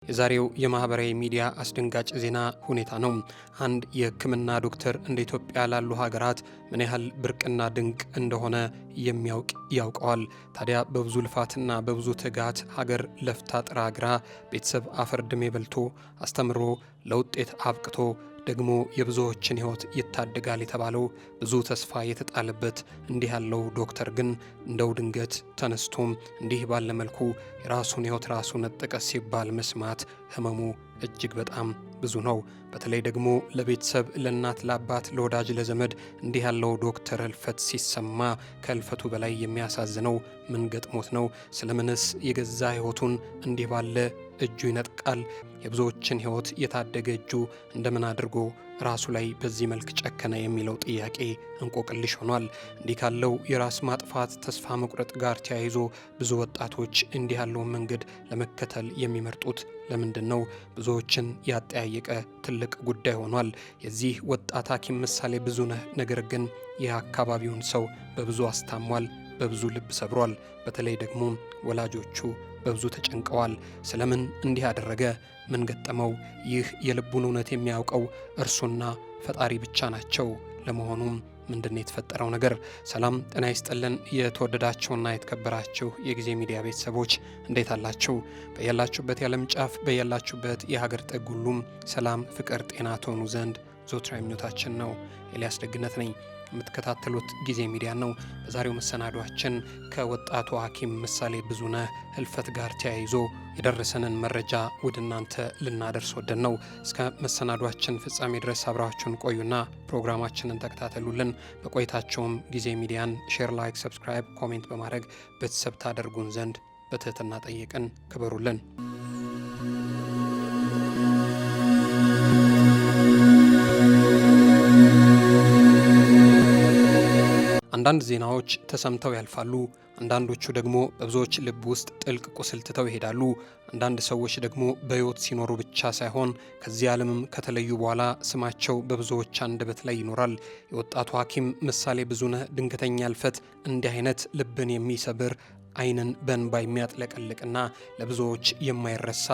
የዛሬው የማህበራዊ ሚዲያ አስደንጋጭ ዜና ሁኔታ ነው። አንድ የሕክምና ዶክተር እንደ ኢትዮጵያ ላሉ ሀገራት ምን ያህል ብርቅና ድንቅ እንደሆነ የሚያውቅ ያውቀዋል። ታዲያ በብዙ ልፋትና በብዙ ትጋት ሀገር ለፍታ ጥራ ግራ ቤተሰብ አፈር ድሜ በልቶ አስተምሮ ለውጤት አብቅቶ ደግሞ የብዙዎችን ሕይወት ይታደጋል የተባለው ብዙ ተስፋ የተጣለበት እንዲህ ያለው ዶክተር ግን እንደው ድንገት ተነስቶም እንዲህ ባለ መልኩ የራሱን ሕይወት ራሱ ነጠቀ ሲባል መስማት ህመሙ እጅግ በጣም ብዙ ነው። በተለይ ደግሞ ለቤተሰብ ለእናት፣ ለአባት፣ ለወዳጅ፣ ለዘመድ እንዲህ ያለው ዶክተር ህልፈት ሲሰማ ከህልፈቱ በላይ የሚያሳዝነው ምን ገጥሞት ነው? ስለምንስ የገዛ ሕይወቱን እንዲህ ባለ እጁ ይነጥቃል? የብዙዎችን ሕይወት የታደገ እጁ እንደምን አድርጎ ራሱ ላይ በዚህ መልክ ጨከነ የሚለው ጥያቄ እንቆቅልሽ ሆኗል። እንዲህ ካለው የራስ ማጥፋት ተስፋ መቁረጥ ጋር ተያይዞ ብዙ ወጣቶች እንዲህ ያለውን መንገድ ለመከተል የሚመርጡት ለምንድን ነው? ብዙዎችን ያጠያየቀ ትልቅ ጉዳይ ሆኗል። የዚህ ወጣት ሐኪም ምሳሌ ብዙ ነገር ግን የአካባቢውን ሰው በብዙ አስታሟል፣ በብዙ ልብ ሰብሯል። በተለይ ደግሞ ወላጆቹ በብዙ ተጨንቀዋል። ስለምን እንዲህ አደረገ? ምን ገጠመው? ይህ የልቡን እውነት የሚያውቀው እርሱና ፈጣሪ ብቻ ናቸው። ለመሆኑም ምንድነው የተፈጠረው ነገር? ሰላም ጤና ይስጥልን። የተወደዳችሁና የተከበራችሁ የጊዜ ሚዲያ ቤተሰቦች እንዴት አላችሁ? በያላችሁበት የዓለም ጫፍ በያላችሁበት የሀገር ጥግ ሁሉም ሰላም፣ ፍቅር፣ ጤና ትሆኑ ዘንድ ዘወትር ምኞታችን ነው። ኤልያስ ደግነት ነኝ። የምትከታተሉት ጊዜ ሚዲያ ነው። በዛሬው መሰናዷችን ከወጣቱ ሐኪም ምሳሌ ብዙነህ ህልፈት ጋር ተያይዞ የደረሰንን መረጃ ወደ እናንተ ልናደርስ ወደን ነው። እስከ መሰናዷችን ፍጻሜ ድረስ አብራችሁን ቆዩና ፕሮግራማችንን ተከታተሉልን። በቆይታቸውም ጊዜ ሚዲያን ሼር፣ ላይክ፣ ሰብስክራይብ፣ ኮሜንት በማድረግ ቤተሰብ ታደርጉን ዘንድ በትህትና ጠየቅን። ክበሩልን። አንዳንድ ዜናዎች ተሰምተው ያልፋሉ። አንዳንዶቹ ደግሞ በብዙዎች ልብ ውስጥ ጥልቅ ቁስል ትተው ይሄዳሉ። አንዳንድ ሰዎች ደግሞ በሕይወት ሲኖሩ ብቻ ሳይሆን ከዚህ ዓለምም ከተለዩ በኋላ ስማቸው በብዙዎች አንደበት ላይ ይኖራል። የወጣቱ ሐኪም ምሳሌ ብዙነህ ድንገተኛ ህልፈት እንዲህ አይነት ልብን የሚሰብር ዓይንን በእንባ የሚያጥለቀልቅና ለብዙዎች የማይረሳ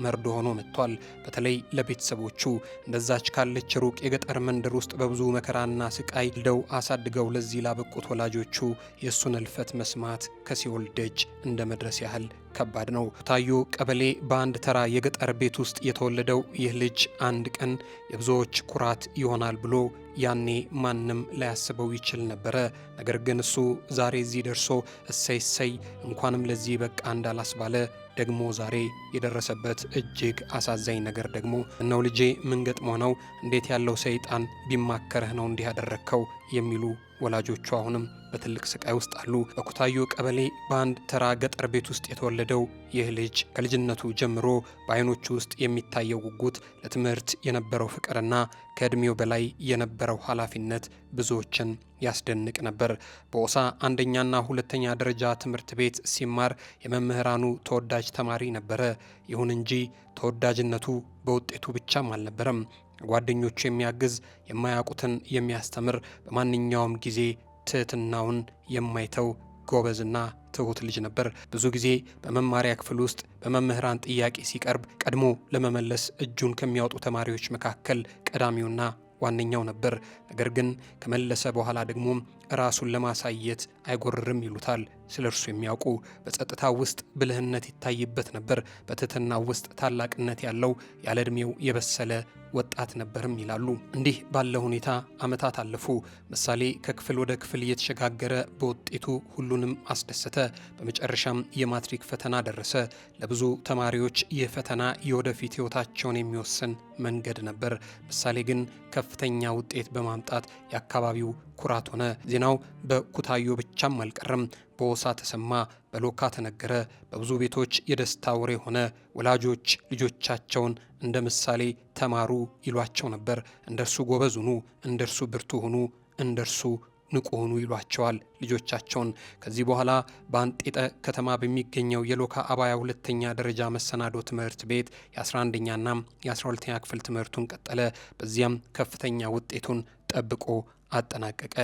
መርዶ ሆኖ መጥቷል። በተለይ ለቤተሰቦቹ እንደዛች ካለች ሩቅ የገጠር መንደር ውስጥ በብዙ መከራና ስቃይ ልደው አሳድገው ለዚህ ላበቁት ወላጆቹ የእሱን ህልፈት መስማት ከሲኦል ደጅ እንደ መድረስ ያህል ከባድ ነው። ታዮ ቀበሌ በአንድ ተራ የገጠር ቤት ውስጥ የተወለደው ይህ ልጅ አንድ ቀን የብዙዎች ኩራት ይሆናል ብሎ ያኔ ማንም ላያስበው ይችል ነበረ። ነገር ግን እሱ ዛሬ እዚህ ደርሶ እሰይ እሰይ እንኳንም ለዚህ በቃ እንዳላስባለ ደግሞ ዛሬ የደረሰበት እጅግ አሳዛኝ ነገር ደግሞ እነው ልጄ ምን ገጥሞ ነው? እንዴት ያለው ሰይጣን ቢማከረህ ነው እንዲህ ያደረግከው? የሚሉ ወላጆቹ አሁንም በትልቅ ስቃይ ውስጥ አሉ። በኩታዮ ቀበሌ በአንድ ተራ ገጠር ቤት ውስጥ የተወለደው ይህ ልጅ ከልጅነቱ ጀምሮ በዓይኖቹ ውስጥ የሚታየው ጉጉት፣ ለትምህርት የነበረው ፍቅርና ከዕድሜው በላይ የነበረው ኃላፊነት ብዙዎችን ያስደንቅ ነበር። በኦሳ አንደኛና ሁለተኛ ደረጃ ትምህርት ቤት ሲማር የመምህራኑ ተወዳጅ ተማሪ ነበረ። ይሁን እንጂ ተወዳጅነቱ በውጤቱ ብቻም አልነበረም። ጓደኞቹ የሚያግዝ፣ የማያውቁትን የሚያስተምር፣ በማንኛውም ጊዜ ትህትናውን የማይተው ጎበዝና ትሁት ልጅ ነበር። ብዙ ጊዜ በመማሪያ ክፍል ውስጥ በመምህራን ጥያቄ ሲቀርብ ቀድሞ ለመመለስ እጁን ከሚያወጡ ተማሪዎች መካከል ቀዳሚውና ዋነኛው ነበር። ነገር ግን ከመለሰ በኋላ ደግሞ ራሱን ለማሳየት አይጎርርም ይሉታል ስለ እርሱ የሚያውቁ። በጸጥታ ውስጥ ብልህነት ይታይበት ነበር። በትህትና ውስጥ ታላቅነት ያለው ያለ ዕድሜው የበሰለ ወጣት ነበርም ይላሉ። እንዲህ ባለ ሁኔታ ዓመታት አለፉ። ምሳሌ ከክፍል ወደ ክፍል እየተሸጋገረ በውጤቱ ሁሉንም አስደሰተ። በመጨረሻም የማትሪክ ፈተና ደረሰ። ለብዙ ተማሪዎች ይህ ፈተና የወደፊት ሕይወታቸውን የሚወስን መንገድ ነበር። ምሳሌ ግን ከፍተኛ ውጤት በማምጣት የአካባቢው ኩራት ሆነ። ዜናው በኩታዮ ብቻም አልቀረም። በኦሳ ተሰማ፣ በሎካ ተነገረ። በብዙ ቤቶች የደስታ ወሬ ሆነ። ወላጆች ልጆቻቸውን እንደ ምሳሌ ተማሩ ይሏቸው ነበር። እንደርሱ ጎበዝ ሁኑ፣ እንደርሱ ብርቱ ሁኑ፣ እንደርሱ ንቁ ሁኑ ይሏቸዋል ልጆቻቸውን። ከዚህ በኋላ በአንጤጠ ከተማ በሚገኘው የሎካ አባያ ሁለተኛ ደረጃ መሰናዶ ትምህርት ቤት የ11ኛና የ12ኛ ክፍል ትምህርቱን ቀጠለ። በዚያም ከፍተኛ ውጤቱን ጠብቆ አጠናቀቀ።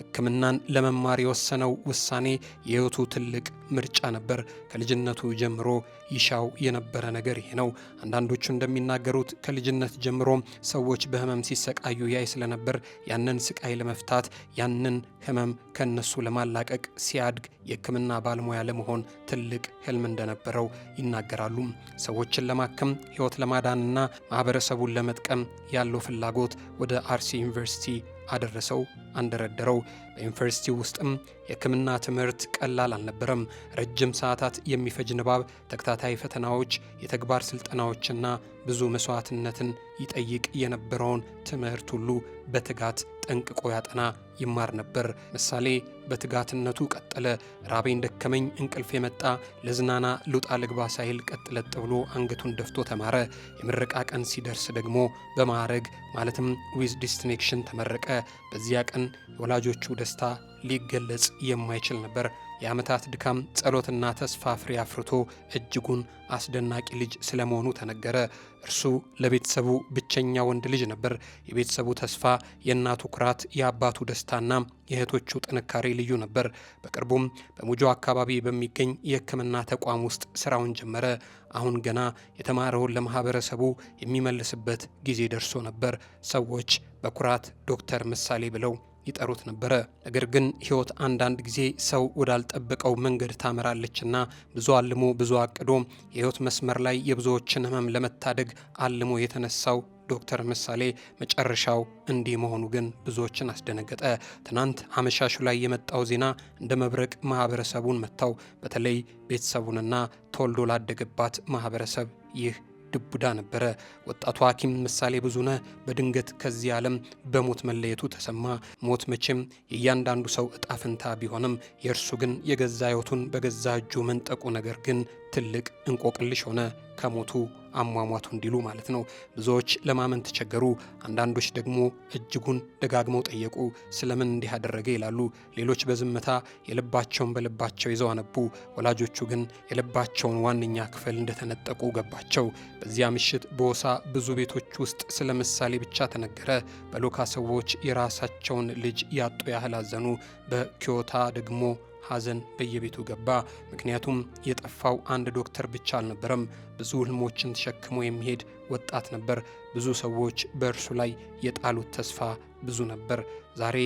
ሕክምናን ለመማር የወሰነው ውሳኔ የሕይወቱ ትልቅ ምርጫ ነበር። ከልጅነቱ ጀምሮ ይሻው የነበረ ነገር ይሄ ነው። አንዳንዶቹ እንደሚናገሩት ከልጅነት ጀምሮ ሰዎች በህመም ሲሰቃዩ ያይ ስለነበር ያንን ስቃይ ለመፍታት ያንን ህመም ከነሱ ለማላቀቅ ሲያድግ የሕክምና ባለሙያ ለመሆን ትልቅ ህልም እንደነበረው ይናገራሉ። ሰዎችን ለማከም ህይወት ለማዳንና ማህበረሰቡን ለመጥቀም ያለው ፍላጎት ወደ አርሲ ዩኒቨርሲቲ አደረሰው፣ አንደረደረው። በዩኒቨርሲቲ ውስጥም የሕክምና ትምህርት ቀላል አልነበረም። ረጅም ሰዓታት የሚፈጅ ንባብ፣ ተከታታይ ፈተናዎች፣ የተግባር ስልጠናዎችና ብዙ መስዋዕትነትን ይጠይቅ የነበረውን ትምህርት ሁሉ በትጋት ጠንቅቆ ያጠና ይማር ነበር። ምሳሌ በትጋትነቱ ቀጠለ። ራቤን ደከመኝ እንቅልፍ የመጣ ለዝናና ልውጣ ልግባ ሳይል ቀጥለጥ ብሎ አንገቱን ደፍቶ ተማረ። የምረቃ ቀን ሲደርስ ደግሞ በማዕረግ ማለትም ዊዝ ዲስቲንክሽን ተመረቀ። በዚያ ቀን የወላጆቹ ደስታ ሊገለጽ የማይችል ነበር። የዓመታት ድካም ጸሎትና ተስፋ ፍሬ አፍርቶ እጅጉን አስደናቂ ልጅ ስለመሆኑ ተነገረ። እርሱ ለቤተሰቡ ብቸኛ ወንድ ልጅ ነበር። የቤተሰቡ ተስፋ፣ የእናቱ ኩራት፣ የአባቱ ደስታና የእህቶቹ ጥንካሬ ልዩ ነበር። በቅርቡም በሙጆ አካባቢ በሚገኝ የሕክምና ተቋም ውስጥ ስራውን ጀመረ። አሁን ገና የተማረውን ለማህበረሰቡ የሚመልስበት ጊዜ ደርሶ ነበር። ሰዎች በኩራት ዶክተር ምሳሌ ብለው ይጠሩት ነበረ። ነገር ግን ሕይወት አንዳንድ ጊዜ ሰው ወዳልጠበቀው መንገድ ታመራለችና ብዙ አልሞ ብዙ አቅዶ የሕይወት መስመር ላይ የብዙዎችን ህመም ለመታደግ አልሞ የተነሳው ዶክተር ምሳሌ መጨረሻው እንዲህ መሆኑ ግን ብዙዎችን አስደነገጠ። ትናንት አመሻሹ ላይ የመጣው ዜና እንደ መብረቅ ማህበረሰቡን መታው። በተለይ ቤተሰቡንና ተወልዶ ላደገባት ማህበረሰብ ይህ ድቡዳ ነበረ። ወጣቱ ሐኪም ምሳሌ ብዙነህ በድንገት ከዚህ ዓለም በሞት መለየቱ ተሰማ። ሞት መቼም የእያንዳንዱ ሰው እጣ ፈንታ ቢሆንም የእርሱ ግን የገዛ ሕይወቱን በገዛ እጁ መንጠቁ ነገር ግን ትልቅ እንቆቅልሽ ሆነ። ከሞቱ አሟሟቱ እንዲሉ ማለት ነው። ብዙዎች ለማመን ተቸገሩ። አንዳንዶች ደግሞ እጅጉን ደጋግመው ጠየቁ። ስለምን እንዲህ አደረገ ይላሉ። ሌሎች በዝምታ የልባቸውን በልባቸው ይዘው አነቡ። ወላጆቹ ግን የልባቸውን ዋነኛ ክፍል እንደተነጠቁ ገባቸው። በዚያ ምሽት በሆሳ ብዙ ቤቶች ውስጥ ስለ ምሳሌ ብቻ ተነገረ። በሎካ ሰዎች የራሳቸውን ልጅ ያጡ ያህል አዘኑ። በኪዮታ ደግሞ ሐዘን በየቤቱ ገባ። ምክንያቱም የጠፋው አንድ ዶክተር ብቻ አልነበረም። ብዙ ህልሞችን ተሸክሞ የሚሄድ ወጣት ነበር። ብዙ ሰዎች በእርሱ ላይ የጣሉት ተስፋ ብዙ ነበር። ዛሬ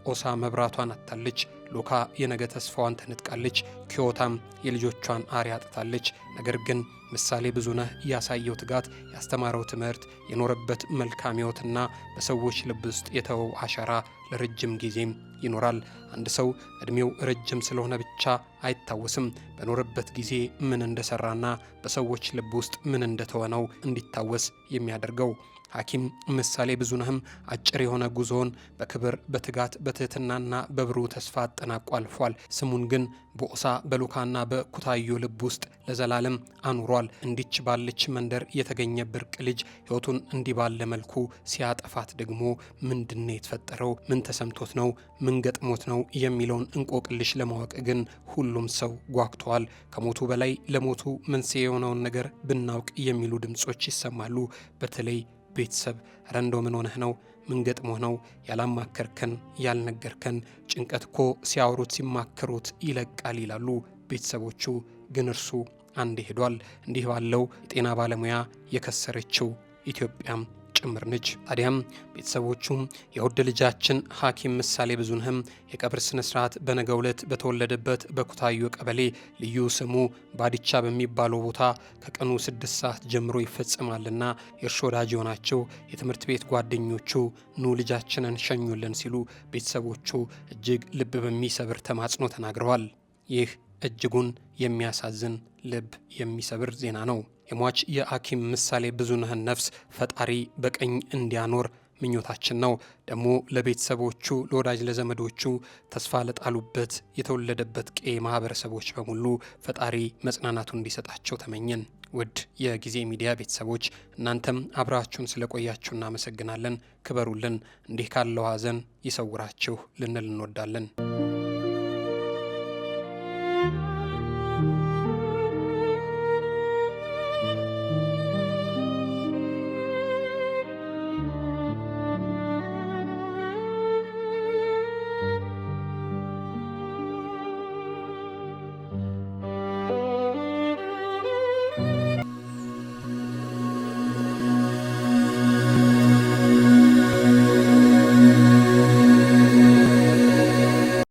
ኦሳ መብራቷን አጥታለች። ሎካ የነገ ተስፋዋን ተነጥቃለች። ኪዮታም የልጆቿን አርያ አጥታለች። ነገር ግን ምሳሌ ብዙነህ ያሳየው ትጋት፣ ያስተማረው ትምህርት፣ የኖረበት መልካም ሕይወትና በሰዎች ልብ ውስጥ የተወው አሻራ ለረጅም ጊዜም ይኖራል። አንድ ሰው እድሜው ረጅም ስለሆነ ብቻ አይታወስም። በኖረበት ጊዜ ምን እንደሰራና በሰዎች ልብ ውስጥ ምን እንደተወነው እንዲታወስ የሚያደርገው። ሐኪም ምሳሌ ብዙነህም አጭር የሆነ ጉዞውን በክብር በትጋት በትህትናና በብሩህ ተስፋ አጠናቆ አልፏል። ስሙን ግን በኦሳ በሎካና በኩታዮ ልብ ውስጥ ለዘላለም አኑሯል። እንዲች ባለች መንደር የተገኘ ብርቅ ልጅ ሕይወቱን እንዲህ ባለ መልኩ ሲያጠፋት ደግሞ ምንድነው የተፈጠረው? ምን ተሰምቶት ነው? ምን ገጥሞት ነው የሚለውን እንቆቅልሽ ለማወቅ ግን ሁሉም ሰው ጓጉተዋል። ከሞቱ በላይ ለሞቱ መንስኤ የሆነውን ነገር ብናውቅ የሚሉ ድምጾች ይሰማሉ። በተለይ ቤተሰብ ረንዶ ምን ሆነህ ነው? ምን ገጥሞህ ነው? ያላማከርከን ያልነገርከን፣ ጭንቀት እኮ ሲያወሩት ሲማከሩት ይለቃል ይላሉ ቤተሰቦቹ። ግን እርሱ አንዴ ሄዷል። እንዲህ ባለው የጤና ባለሙያ የከሰረችው ኢትዮጵያም ጭምር ነች። ታዲያም ቤተሰቦቹም የውድ ልጃችን ሐኪም ምሳሌ ብዙነህም የቀብር ስነ ስርዓት በነገው ዕለት በተወለደበት በኩታዮ ቀበሌ ልዩ ስሙ ባዲቻ በሚባለው ቦታ ከቀኑ 6 ሰዓት ጀምሮ ይፈጸማልና የእርሾ ወዳጅ የሆናቸው የትምህርት ቤት ጓደኞቹ ኑ ልጃችንን ሸኙልን ሲሉ ቤተሰቦቹ እጅግ ልብ በሚሰብር ተማጽኖ ተናግረዋል። ይህ እጅጉን የሚያሳዝን ልብ የሚሰብር ዜና ነው። የሟች የሐኪም ምሳሌ ብዙነህን ነፍስ ፈጣሪ በቀኝ እንዲያኖር ምኞታችን ነው። ደግሞ ለቤተሰቦቹ፣ ለወዳጅ ለዘመዶቹ፣ ተስፋ ለጣሉበት የተወለደበት ቀዬ ማህበረሰቦች በሙሉ ፈጣሪ መጽናናቱ እንዲሰጣቸው ተመኘን። ውድ የጊዜ ሚዲያ ቤተሰቦች እናንተም አብራችሁን ስለቆያችሁ እናመሰግናለን። ክበሩልን። እንዲህ ካለው ሐዘን ይሰውራችሁ ልንል እንወዳለን።